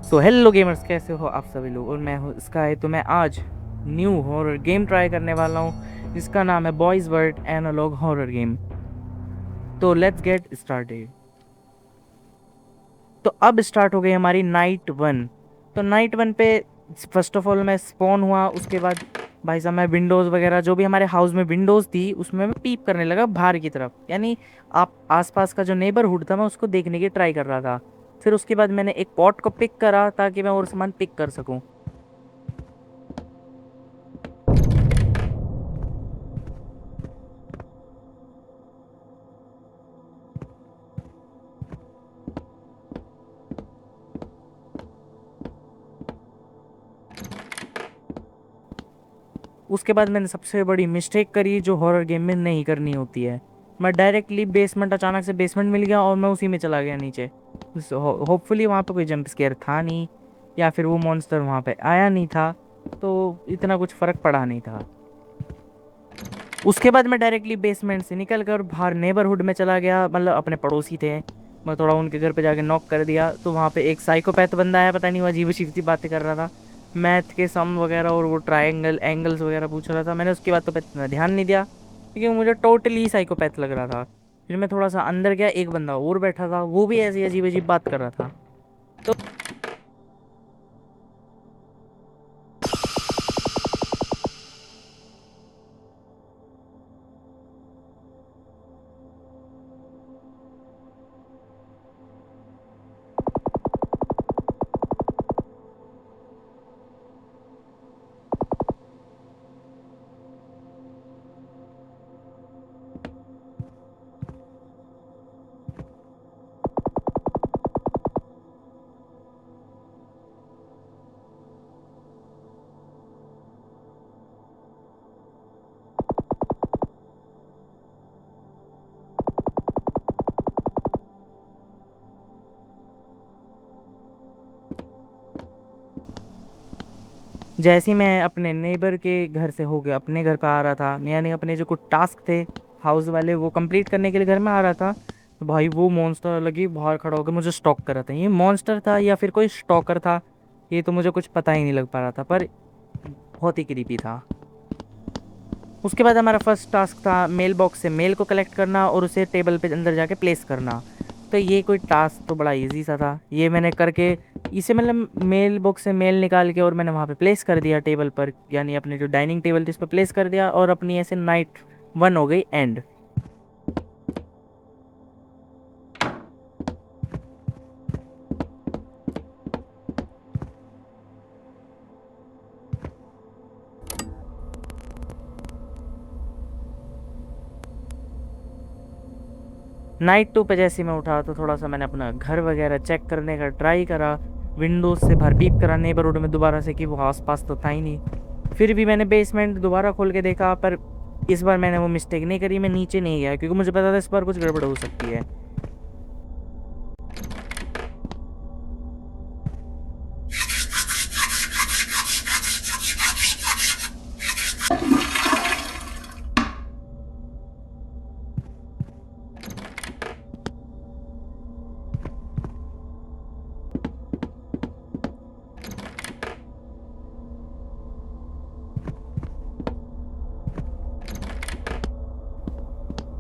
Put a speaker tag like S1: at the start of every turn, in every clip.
S1: So hello gamers, कैसे हो आप सभी लोग। और मैं हूँ स्काई। तो मैं आज न्यू हॉरर गेम ट्राई करने वाला हूँ जिसका नाम है boys world analogue horror game. तो लेट्स गेट स्टार्टेड। तो अब स्टार्ट हो गई हमारी नाइट वन। तो नाइट वन पे फर्स्ट ऑफ ऑल मैं स्पॉन हुआ। उसके बाद भाई साहब मैं विंडोज़ वगैरह जो भी हमारे हाउस में विंडोज़ थी उसमें मैं पीप करने लगा बाहर की तरफ, यानी आप आसपास का जो नेबरहुड था मैं उसको देखने की ट्राई कर रहा था। फिर उसके बाद मैंने एक पॉट को पिक करा ताकि मैं और सामान पिक कर सकूं। उसके बाद मैंने सबसे बड़ी मिस्टेक करी जो हॉरर गेम में नहीं करनी होती है। मैं डायरेक्टली बेसमेंट, अचानक से बेसमेंट मिल गया और मैं उसी में चला गया नीचे। होपफुली वहाँ पे कोई जंप स्केयर था नहीं, या फिर वो मॉन्स्टर वहाँ पे आया नहीं था, तो इतना कुछ फ़र्क पड़ा नहीं था। उसके बाद मैं डायरेक्टली बेसमेंट से निकल कर बाहर नेबरहुड में चला गया, मतलब अपने पड़ोसी थे। मैं थोड़ा उनके घर पे जाके नॉक कर दिया तो वहाँ पे एक साइकोपैथ बंदा है, पता नहीं वो अजीब अजीब सी बातें कर रहा था। मैथ के सम वगैरह और वो ट्रायंगल एंगल्स वगैरह पूछ रहा था। मैंने उसकी बातों पे इतना ध्यान नहीं दिया क्योंकि वो मुझे टोटली साइकोपैथ लग रहा था। फिर मैं थोड़ा सा अंदर गया, एक बंदा और बैठा था, वो भी ऐसी अजीब अजीब बात कर रहा था। तो जैसे ही मैं अपने नेबर के घर से हो गया अपने घर पे आ रहा था, यानी अपने जो कुछ टास्क थे हाउस वाले वो कंप्लीट करने के लिए घर में आ रहा था, तो भाई वो मॉन्स्टर लगी बाहर खड़ा होकर मुझे स्टॉक कर रहा था। ये मॉन्स्टर था या फिर कोई स्टॉकर था, ये तो मुझे कुछ पता ही नहीं लग पा रहा था, पर बहुत ही क्रीपी था। उसके बाद हमारा फर्स्ट टास्क था मेल बॉक्स से मेल को कलेक्ट करना और उसे टेबल पे अंदर जाके प्लेस करना। तो ये कोई टास्क तो बड़ा इजी सा था, ये मैंने करके इसे मतलब मेल बॉक्स से मेल निकाल के और मैंने वहाँ पे प्लेस कर दिया टेबल पर, यानी अपने जो डाइनिंग टेबल थी उस पर प्लेस कर दिया, और अपनी ऐसे नाइट वन हो गई एंड। नाइट टू पे जैसे ही मैं उठा तो थोड़ा सा मैंने अपना घर वगैरह चेक करने का ट्राई करा, विंडोज से भर पीप करा नेबरहुड में दोबारा से कि वो आसपास तो था ही नहीं। फिर भी मैंने बेसमेंट दोबारा खोल के देखा, पर इस बार मैंने वो मिस्टेक नहीं करी, मैं नीचे नहीं गया क्योंकि मुझे पता था इस बार कुछ गड़बड़ हो सकती है।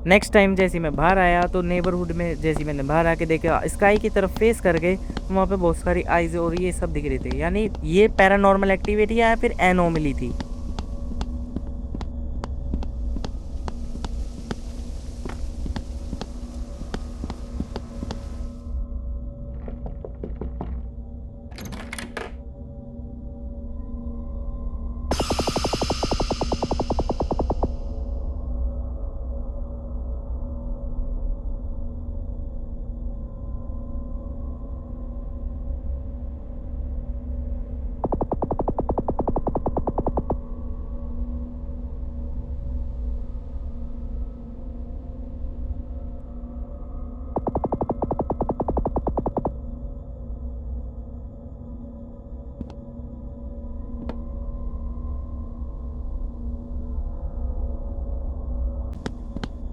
S1: नेक्स्ट टाइम जैसे ही मैं बाहर आया तो नेबरहुड में जैसे ही मैंने बाहर आके देखा स्काई की तरफ फेस करके, तो वहाँ पे बहुत सारी आइज और ये सब दिख रहे थे, यानी ये पैरानॉर्मल एक्टिविटी या फिर एनोमली थी।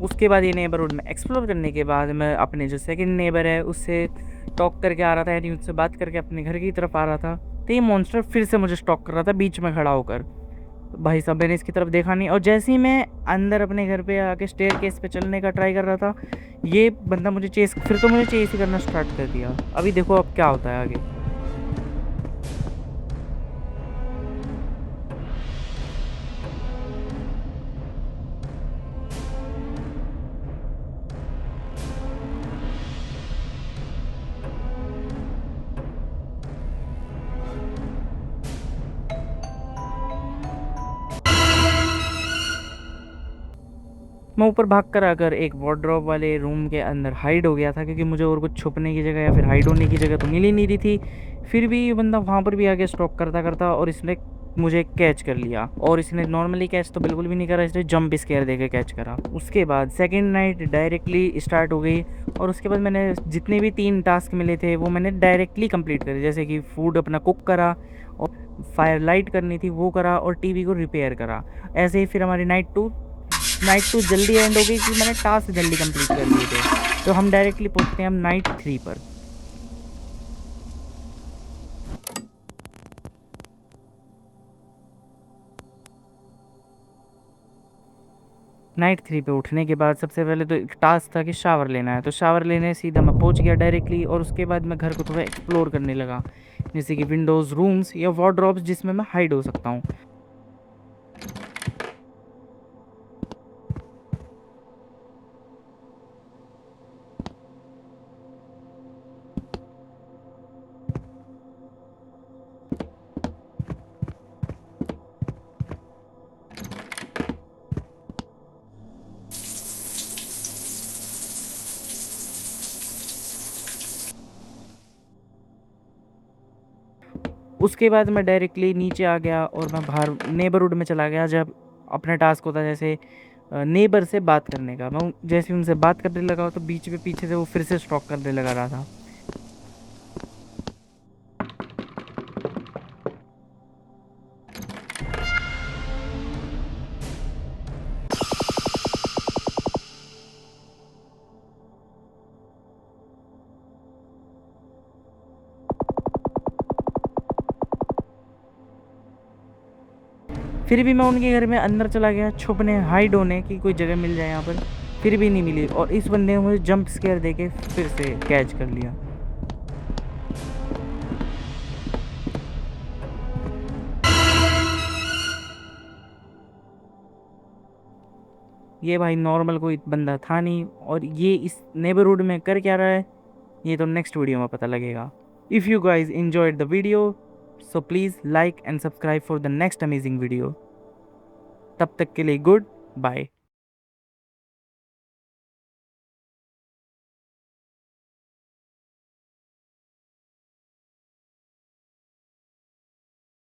S1: उसके बाद ये नेबरहुड में एक्सप्लोर करने के बाद मैं अपने जो सेकंड नेबर है उससे टॉक करके आ रहा था, यानी उससे बात करके अपने घर की तरफ आ रहा था, तो ये मॉन्स्टर फिर से मुझे स्टॉक कर रहा था बीच में खड़ा होकर। भाई साहब मैंने इसकी तरफ देखा नहीं, और जैसे ही मैं अंदर अपने घर पे आके स्टेयर केस पे चलने का ट्राई कर रहा था, ये बंदा मुझे चेस, फिर तो मुझे चेस ही करना स्टार्ट कर दिया। अभी देखो अब क्या होता है आगे। मैं ऊपर भाग कर आकर एक वार्डरोब वाले रूम के अंदर हाइड हो गया था, क्योंकि मुझे और कुछ छुपने की जगह या फिर हाइड होने की जगह तो मिल ही नहीं रही थी। फिर भी ये बंदा वहाँ पर भी आगे स्टॉक करता करता, और इसने मुझे कैच कर लिया। और इसने नॉर्मली कैच तो बिल्कुल भी नहीं करा, इसने जंप स्केयर देके कैच करा। उसके बाद सेकेंड नाइट डायरेक्टली स्टार्ट हो गई, और उसके बाद मैंने जितने भी 3 टास्क मिले थे वो मैंने डायरेक्टली कंप्लीट करे, जैसे कि फूड अपना कुक करा, और फायर लाइट करनी थी वो करा, और टीवी को रिपेयर करा। ऐसे ही फिर हमारी नाइट 2 जल्दी एंड हो गई कि मैंने टास्क जल्दी कंप्लीट कर लिए थे। तो हम डायरेक्टली पहुंचते हैं हम नाइट 3 पर। नाइट 3 पे उठने के बाद सबसे पहले तो एक टास्क था कि शावर लेना है, तो शावर लेने सीधा मैं पहुंच गया डायरेक्टली, और उसके बाद मैं घर को थोड़ा एक्सप्लोर करने लगा, जैसे कि विंडोज़, रूम्स या वार्डरोब्स जिसमें मैं हाइड हो सकता हूँ। उसके बाद मैं डायरेक्टली नीचे आ गया, और मैं बाहर नेबरहुड में चला गया, जब अपना टास्क होता है जैसे नेबर से बात करने का। मैं जैसे ही उनसे बात करने लगा तो बीच में पीछे से वो फिर से स्टॉक करने लगा रहा था। फिर भी मैं उनके घर में अंदर चला गया छुपने, हाइड होने की कोई जगह मिल जाए यहाँ पर, फिर भी नहीं मिली, और इस बंदे ने मुझे जंप स्केयर देके फिर से कैच कर लिया। ये भाई नॉर्मल कोई बंदा था नहीं, और ये इस नेबरहुड में कर क्या रहा है ये तो नेक्स्ट वीडियो में पता लगेगा। If you guys enjoyed the video, so please like and subscribe for the next amazing video. तब तक के लिए गुड बाय।